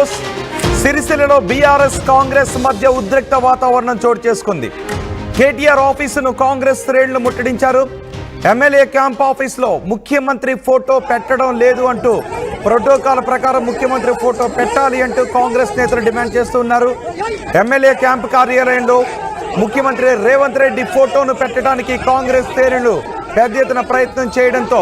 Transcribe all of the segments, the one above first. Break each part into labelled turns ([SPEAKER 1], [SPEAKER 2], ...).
[SPEAKER 1] News. సిరిసిల్లలో BRS Congress మధ్య ఉద్రిక్త వాతావరణం చోటు చేసుకుంది. కేటీఆర్ ఆఫీసును కాంగ్రెస్ శ్రేణులు ముట్టడించారు. ఎమ్మెల్యే క్యాంప్ ఆఫీసులో ముఖ్యమంత్రి ఫోటో పెట్టడం లేదు అంటూ ప్రోటోకాల్ ప్రకారం ముఖ్యమంత్రి ఫోటో పెట్టాలి అంటూ కాంగ్రెస్ నేతలు డిమాండ్ చేస్తున్నారు. ఎమ్మెల్యే క్యాంప్ కార్యాలయంలో ముఖ్యమంత్రి రేవంత్ రెడ్డి ఫోటోను పెట్టడానికి కాంగ్రెస్ శ్రేణులు పెద్ద ఎత్తున ప్రయత్నం చేయడంతో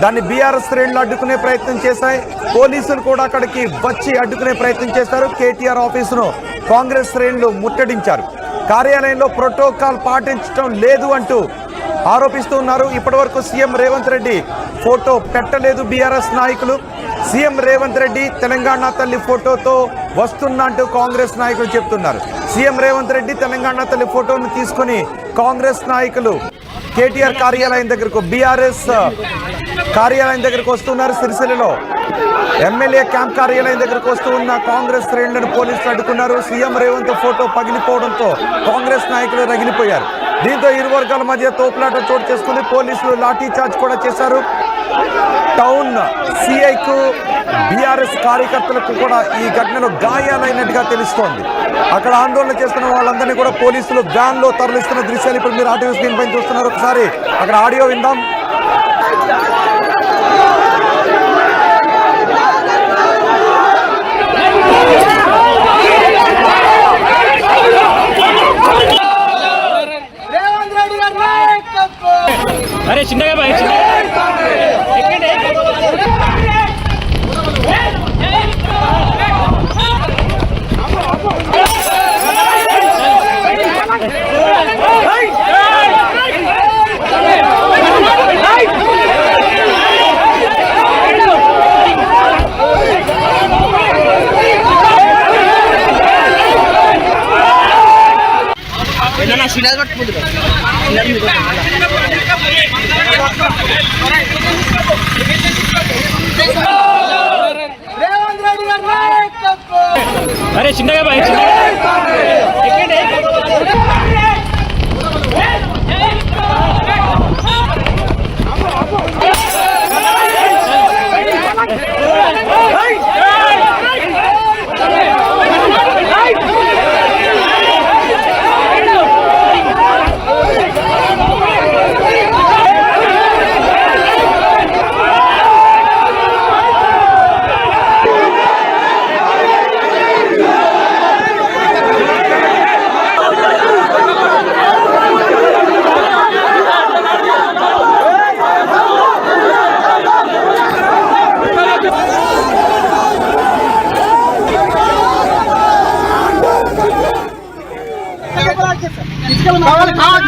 [SPEAKER 1] దాన్ని బీఆర్ఎస్ శ్రేణులు అడ్డుకునే ప్రయత్నం చేశాయి. పోలీసులు కూడా అక్కడికి వచ్చి అడ్డుకునే ప్రయత్నం చేశారు. కేటీఆర్ ఆఫీసును కాంగ్రెస్ శ్రేణులు ముట్టడించారు. కార్యాలయంలో ప్రోటోకాల్ పాటించడం లేదు అంటూ ఆరోపిస్తున్నారు. ఇప్పటి వరకు సీఎం రేవంత్ రెడ్డి ఫోటో పెట్టలేదు బీఆర్ఎస్ నాయకులు. సీఎం రేవంత్ రెడ్డి తెలంగాణ తల్లి ఫోటోతో వస్తున్నా అంటూ కాంగ్రెస్ నాయకులు చెప్తున్నారు. సీఎం రేవంత్ రెడ్డి తెలంగాణ తల్లి ఫోటోను తీసుకుని కాంగ్రెస్ నాయకులు కేటీఆర్ కార్యాలయం దగ్గరకు బీఆర్ఎస్ కార్యాలయం దగ్గరకు వస్తున్నారు. సిరిసిల్లలో ఎమ్మెల్యే క్యాంప్ కార్యాలయం దగ్గరకు వస్తూ ఉన్న కాంగ్రెస్ శ్రేణులను పోలీసులు అడ్డుకున్నారు. సీఎం రేవంత్ ఫోటో పగిలిపోవడంతో కాంగ్రెస్ నాయకులు రగిలిపోయారు. దీంతో ఇరు వర్గాల మధ్య తోపులాట చోటు చేసుకుంది. పోలీసులు లాఠీ చార్జ్ కూడా చేశారు. టౌన్ సిఐకు బీఆర్ఎస్ కార్యకర్తలకు కూడా ఈ ఘటనలో గాయాలైనట్టుగా తెలుస్తోంది. అక్కడ ఆందోళన చేస్తున్న వాళ్ళందరినీ కూడా పోలీసులు వ్యాన్ లో తరలిస్తున్న దృశ్యాలు ఇప్పుడు మీరు ఆర్టీవీ స్క్రీన్ పైన చూస్తున్నారు. ఒకసారి అక్కడ ఆడియో విందాం.
[SPEAKER 2] अरे चिंता भाई अरे चिंता भाई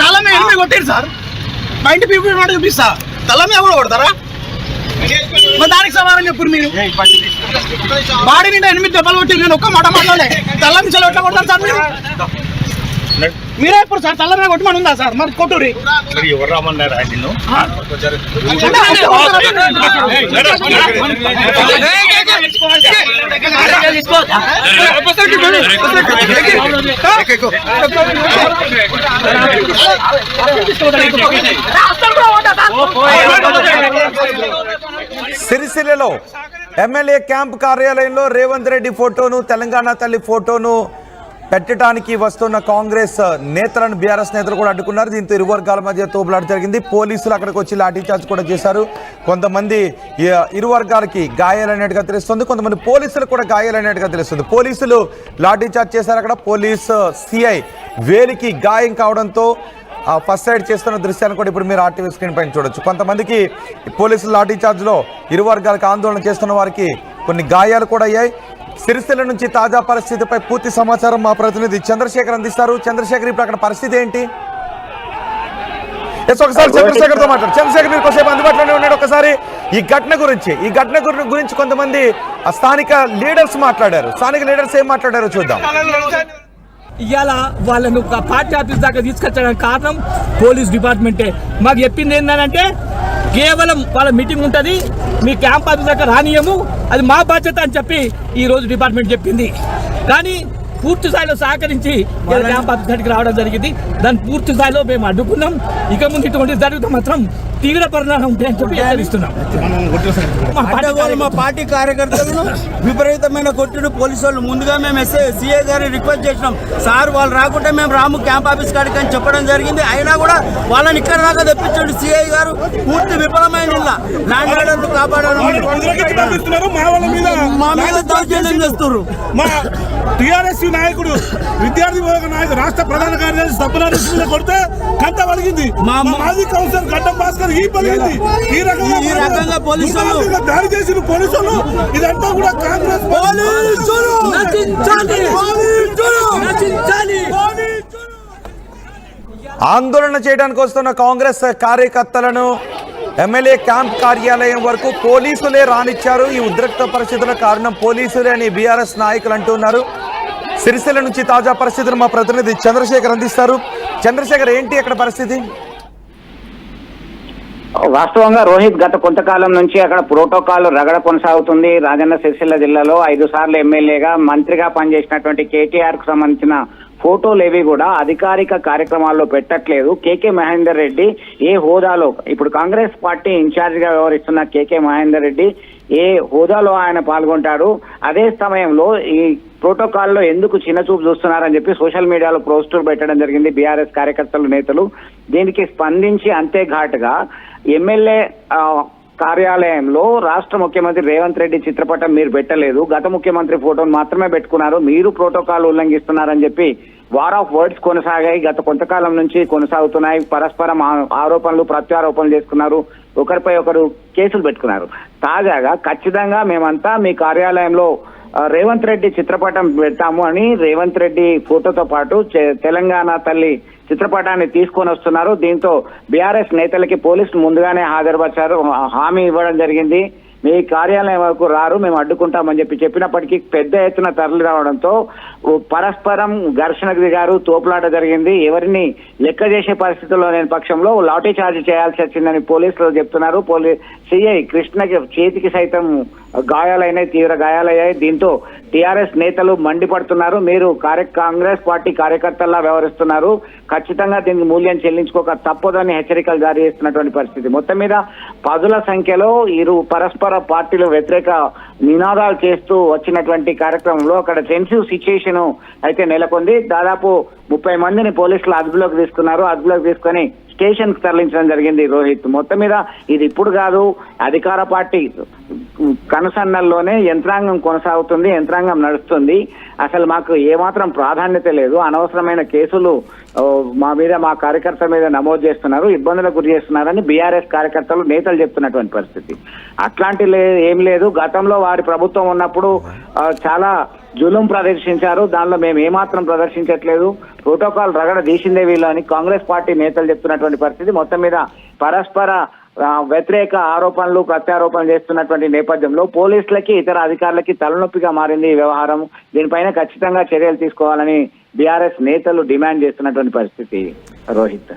[SPEAKER 3] తలమే ఎనిమిది కొట్టారు సార్. మా ఇంటి పీపుల్ మాట చూపిస్తా. తలమే ఎవరు కొడతారా? దానికి సమాధానం చెప్పు. మీరు బాడీ నిండా 8 దెబ్బలు కొట్టి నేను ఒక్క మాట మాట్లాడే తల మించాలి ఎట్లా కొడతారు సార్? మీరు మీరే ఇప్పుడు సార్ తల మీద కొట్టమని ఉందా సార్? మరి కొట్టురి
[SPEAKER 4] ఎవరు రమ్మన్నారు నిన్ను?
[SPEAKER 1] సిరిసిల్లలో ఎమ్మెల్యే క్యాంప్ కార్యాలయంలో రేవంత్ రెడ్డి ఫోటోను తెలంగాణ తల్లి ఫోటోను పెట్టడానికి వస్తున్న కాంగ్రెస్ నేతలను బీఆర్ఎస్ నేతలు కూడా అడ్డుకున్నారు. దీంతో ఇరు వర్గాల మధ్య తోపులాట జరిగింది. పోలీసులు అక్కడికి వచ్చి లాఠీ చార్జ్ కూడా చేశారు. కొంతమంది ఇరు వర్గాలకి గాయాలైనట్టుగా తెలుస్తుంది. కొంతమంది పోలీసులు కూడా గాయాలైనట్టుగా తెలుస్తుంది. పోలీసులు లాఠీ చార్జ్ చేశారు. అక్కడ పోలీసు సిఐ వేలికి గాయం కావడంతో ఫస్ట్ సైడ్ చేస్తున్న దృశ్యాన్ని కూడా ఇప్పుడు మీరు ఆర్టీవీ స్క్రీన్ పైన చూడొచ్చు. కొంతమందికి పోలీసులు లాఠీ చార్జ్లో ఇరు వర్గాలకు ఆందోళన చేస్తున్న వారికి కొన్ని గాయాలు కూడా అయ్యాయి. సిరిసిల్ల నుంచి తాజా పరిస్థితిపై పూర్తి సమాచారం మా ప్రతినిధి చంద్రశేఖర్ అందిస్తారు. చంద్రశేఖర్, ఇప్పుడు అక్కడ పరిస్థితి ఏంటి? ఒకసారి చంద్రశేఖర్ తో మాట్లాడు. చంద్రశేఖర్, మీరు కొంచెం అందుబాటులోనే ఉన్నాడు. ఒకసారి ఈ ఘటన గురించి కొంతమంది స్థానిక లీడర్స్ మాట్లాడారు. స్థానిక లీడర్స్ ఏం మాట్లాడారో చూద్దాం.
[SPEAKER 2] ఇవాళ వాళ్ళను పార్టీ ఆఫీస్ దాకా తీసుకొచ్చడానికి కారణం పోలీస్ డిపార్ట్మెంటే. మాకు చెప్పింది ఏంటంటే కేవలం వాళ్ళ మీటింగ్ ఉంటుంది, మీ క్యాంప్ ఆఫీస్ దాకా రానియము, అది మా బాధ్యత అని చెప్పి ఈరోజు డిపార్ట్మెంట్ చెప్పింది. కానీ పూర్తి స్థాయిలో సహకరించి క్యాంప్ ఆఫీస్ దగ్గరికి రావడం జరిగింది. దాన్ని పూర్తి స్థాయిలో మేము అడ్డుకున్నాం. ఇక ముందు ఇటువంటి జరిగితే మాత్రం తీవ్ర పరిణామం ఉంటాయని చెప్పి హెచ్చరిస్తున్నాం.
[SPEAKER 5] మా పార్టీ కార్యకర్తలను విపరీతమైన కొట్టుడు పోలీసు వాళ్ళు ముందుగా మేము సిఐ గారిని రిక్వెస్ట్ చేసినాం, సార్ వాళ్ళు రాకుంటే మేము రాము క్యాంప్ ఆఫీస్ కాడికి అని చెప్పడం జరిగింది. అయినా కూడా వాళ్ళని ఇక్కడ దాకా తెప్పించండి సిఐ గారు పూర్తి విఫలమైన ల్యాండ్ ఆర్డర్ కాపాడడం మా మీద దౌర్జన్యం చేస్తున్నారు.
[SPEAKER 6] మా టిఆర్ఎస్ నాయకుడు విద్యార్థి నాయకుడు రాష్ట్ర ప్రధాన కార్యదర్శి సబ్బనారెడ్డి కొడితే గంట పలిగింది. మాజీ కౌన్సిలర్ గడ్డం భాస్కర్ ఈ పలిగింది. ఈ రకంగా పోలీసులు దాడి చేసిన పోలీసులు ఇదంతా కూడా కాంగ్రెస్
[SPEAKER 1] ఆందోళన చేయడానికి వస్తున్న కాంగ్రెస్ కార్యకర్తలను ఎమ్మెల్యే క్యాంప్ కార్యాలయం వరకు పోలీసులే రానిచ్చారు. ఈ ఉద్రిక్త పరిస్థితుల కారణం పోలీసులే అని బీఆర్ఎస్ నాయకులు అంటున్నారు. సిరిసిల్ల నుంచి తాజా పరిస్థితులు మా ప్రతినిధి చంద్రశేఖర్ అందిస్తారు. చంద్రశేఖర్, ఏంటి అక్కడ పరిస్థితి?
[SPEAKER 7] వాస్తవంగా రోహిత్, గత కొంతకాలం నుంచి అక్కడ ప్రోటోకాల్ రగడ కొనసాగుతుంది. రాజన్న సిరిసిల్ల జిల్లాలో 5 సార్లు ఎమ్మెల్యేగా మంత్రిగా పనిచేసినటువంటి కేటీఆర్ కు సంబంధించిన ఫోటోలు ఏవి కూడా అధికారిక కార్యక్రమాల్లో పెట్టట్లేదు. కేకే మహేందర్ రెడ్డి ఏ హోదాలో, ఇప్పుడు కాంగ్రెస్ పార్టీ ఇన్ఛార్జ్ గా వ్యవహరిస్తున్న కేకే మహేందర్ రెడ్డి ఏ హోదాలో ఆయన పాల్గొంటాడు, అదే సమయంలో ఈ ప్రోటోకాల్లో ఎందుకు చిన్నచూపు చూస్తున్నారని చెప్పి సోషల్ మీడియాలో పోస్టులు పెట్టడం జరిగింది బీఆర్ఎస్ కార్యకర్తలు, నేతలు. దీనికి స్పందించి అంతే ఘాటుగా ఎమ్మెల్యే కార్యాలయంలో రాష్ట్ర ముఖ్యమంత్రి రేవంత్ రెడ్డి చిత్రపటం మీరు పెట్టలేదు, గత ముఖ్యమంత్రి ఫోటోను మాత్రమే పెట్టుకున్నారు, మీరు ప్రోటోకాల్ ఉల్లంఘిస్తున్నారని చెప్పి వార్ ఆఫ్ వర్డ్స్ కొనసాగాయి. గత కొంతకాలం నుంచి కొనసాగుతున్నాయి. పరస్పరం ఆరోపణలు ప్రత్యారోపణలు చేసుకున్నారు, ఒకరిపై ఒకరు కేసులు పెట్టుకున్నారు. తాజాగా ఖచ్చితంగా మేమంతా మీ కార్యాలయంలో రేవంత్ రెడ్డి చిత్రపటం పెడతాము అని రేవంత్ రెడ్డి ఫోటోతో పాటు తెలంగాణ తల్లి చిత్రపటాన్ని తీసుకొని వస్తున్నారు. దీంతో బీఆర్ఎస్ నేతలకి పోలీసులు ముందుగానే హాజరుపరిచారు, హామీ ఇవ్వడం జరిగింది. మీ కార్యాలయం వరకు రారు, మేము అడ్డుకుంటామని చెప్పినప్పటికీ పెద్ద ఎత్తున తరలి రావడంతో పరస్పరం ఘర్షణకు దిగారు, తోపులాట జరిగింది. ఎవరిని లెక్క చేసే పరిస్థితుల్లో లేని పక్షంలో లాఠీ చార్జ్ చేయాల్సి వచ్చిందని పోలీసులు చెప్తున్నారు. సిఐ కృష్ణకి చేతికి సైతం గాయాలైనాయి, తీవ్ర గాయాలయ్యాయి. దీంతో టీఆర్ఎస్ నేతలు మండిపడుతున్నారు, మీరు కాంగ్రెస్ పార్టీ కార్యకర్తల్లా వ్యవహరిస్తున్నారు, ఖచ్చితంగా దీనికి మూల్యం చెల్లించుకోక తప్పదని హెచ్చరికలు జారీ చేస్తున్నటువంటి పరిస్థితి. మొత్తం మీద పదుల సంఖ్యలో పరస్పర పార్టీలు వ్యతిరేక నినాదాలు చేస్తూ వచ్చినటువంటి కార్యక్రమంలో అక్కడ సెన్సిటివ్ సిచ్యుయేషన్ అయితే నెలకొంది. దాదాపు 30 మందిని పోలీసులు అదుపులోకి తీసుకున్నారు. అదుపులోకి తీసుకొని స్టేషన్ కు తరలించడం జరిగింది. రోహిత్, మొత్తం మీద ఇది ఇప్పుడు కాదు, అధికార పార్టీ కనుసన్నల్లోనే యంత్రాంగం కొనసాగుతుంది, యంత్రాంగం నడుస్తుంది. అసలు మాకు ఏమాత్రం ప్రాధాన్యత లేదు, అనవసరమైన కేసులు మా మీద, మా కార్యకర్తల మీద నమోదు చేస్తున్నారు, ఇబ్బందులకు గురి చేస్తున్నారని బీఆర్ఎస్ కార్యకర్తలు, నేతలు చెప్తున్నటువంటి పరిస్థితి. అట్లాంటి ఏం లేదు. గతంలో వారి ప్రభుత్వం ఉన్నప్పుడు చాలా జులుం ప్రదర్శించారు, దానిలో మేము ఏమాత్రం ప్రదర్శించట్లేదు, ప్రోటోకాల్ రగడ తీసిందే వీళ్ళు అని కాంగ్రెస్ పార్టీ నేతలు చెప్తున్నటువంటి పరిస్థితి. మొత్తం మీద పరస్పర వ్యతిరేక ఆరోపణలు ప్రత్యారోపణలు చేస్తున్నటువంటి నేపథ్యంలో పోలీసులకి ఇతర అధికారులకి తలనొప్పిగా మారింది ఈ వ్యవహారం. దీనిపైన ఖచ్చితంగా చర్యలు తీసుకోవాలని బీఆర్ఎస్ నేతలు డిమాండ్ చేస్తున్నటువంటి పరిస్థితి. రోహిత్,